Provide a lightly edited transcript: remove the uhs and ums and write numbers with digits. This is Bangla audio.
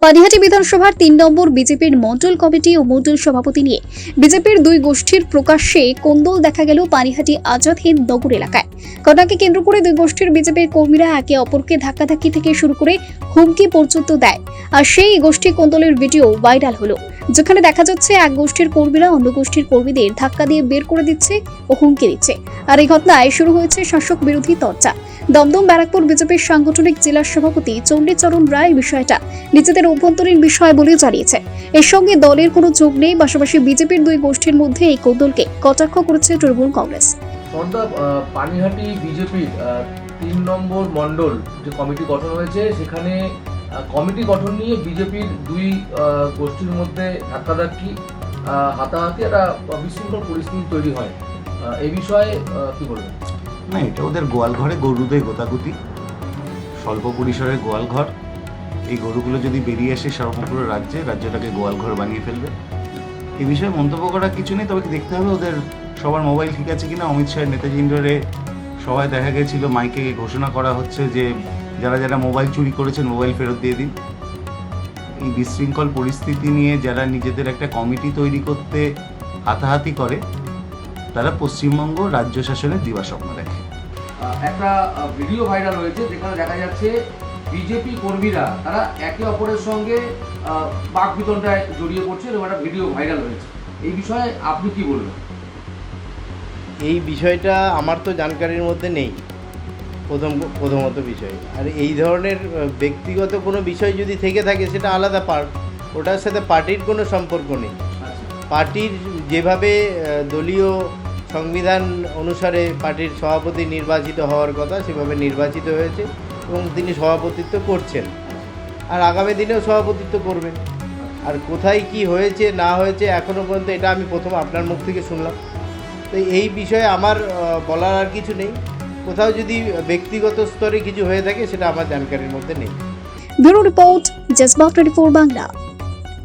পানিহাটি বিধানসভার ৩ নম্বর বিজেপির মণ্ডল কমিটি ও মণ্ডল সভাপতি নিয়ে বিজেপির দুই গোষ্ঠীর প্রকাশ্যে কোন্দল দেখা গেল পানিহাটি আজাদ হিন্দ নগর এলাকায়। ঘটনাকে কেন্দ্র করে দুই গোষ্ঠীর বিজেপির কর্মীরা একে অপরকে ধাক্কাধাক্কি থেকে শুরু করে হুমকি পর্যন্ত দেয়। আর সেই গোষ্ঠী কোন্দলের ভিডিও ভাইরাল হলো, যেখানে দেখা যাচ্ছে এক গোষ্ঠীর কর্মীরা অন্য গোষ্ঠীর কর্মীদের ধাক্কা দিয়ে বের করে দিচ্ছে ও হুমকি দিচ্ছে। আর এই ঘটনায় শুরু হয়েছে শাসক বিরোধী চর্চা। দমদম ব্যারাকপুর বিজেপির সাংগঠনিক জেলা সভাপতি চণ্ডীচরণ রায় বিষয়টা নিজেদের অভ্যন্তরীণ বিষয় বলে জানিয়েছে। এর সঙ্গে দলের কোনো যোগ নেই, পাশাপাশি বিজেপির দুই গোষ্ঠীর মধ্যে এই কোন্দলকে কটাক্ষ করেছে তৃণমূল কংগ্রেস। পানিহাটি বিজেপির ৩ নম্বর মণ্ডল যে কমিটি গঠন হয়েছে, সেখানে কমিটি গঠন নিয়ে বিজেপির দুই গোষ্ঠীর মধ্যে ধাক্কাধাক্কি, হাতাহাতি, একটা বিশৃঙ্খল পরিস্থিতি তৈরি হয়। এই বিষয়ে কি বলবেন? না, এটা ওদের গোয়াল ঘরে গরুদের গোতাগুতি, স্বল্প পরিসরের গোয়াল ঘর। এই গরুগুলো যদি বেরিয়ে আসে সমগ্র রাজ্যটাকে গোয়াল ঘর বানিয়ে ফেলবে। এই বিষয়ে মন্তব্য করার কিছু নেই, তবে দেখতে হবে ওদের সবার মোবাইল ঠিক আছে কিনা। অমিত শাহের নেতাজি ইন্ডোরে সবাই দেখা গেছিল, মাইকে ঘোষণা করা হচ্ছে যে যারা যারা মোবাইল চুরি করেছেন মোবাইল ফেরত দিয়ে দিন। এই বিশৃঙ্খল পরিস্থিতি নিয়ে যারা নিজেদের একটা কমিটি তৈরি করতে হাতাহাতি করে, তারা পশ্চিমবঙ্গ রাজ্য শাসনের দিবাস্বপ্ন দেখে। একটা ভিডিও ভাইরাল হয়েছে, যেখানে দেখা যাচ্ছে বিজেপি কর্মীরা তারা একে অপরের সঙ্গে বাকবিতণ্ডায় জড়িয়ে পড়ছে এবং একটা ভিডিও ভাইরাল হয়েছে। এই বিষয়ে আপনি কি বলবেন? এই বিষয়টা আমার তো জানকারির মধ্যে নেই, প্রথমত বিষয়। আর এই ধরনের ব্যক্তিগত কোনো বিষয় যদি থেকে থাকে সেটা আলাদা পার্ট, ওটার সাথে পার্টির কোনো সম্পর্ক নেই। পার্টির যেভাবে দলীয় সংবিধান অনুসারে পার্টির সভাপতি নির্বাচিত হওয়ার কথা, সেভাবে নির্বাচিত হয়েছে এবং তিনি সভাপতিত্ব করছেন, আর আগামী দিনেও সভাপতিত্ব করবেন। আর কোথায় কি হয়েছে না হয়েছে এখনও পর্যন্ত এটা আমি প্রথম আপনার মুখ থেকে শুনলাম। তো এই বিষয়ে আমার বলার আর কিছু নেই। কোথাও যদি ব্যক্তিগত স্তরে কিছু হয়ে থাকে সেটা আমার জানকারির মধ্যে নেই। Bureau report, Jazba 24 Bangla.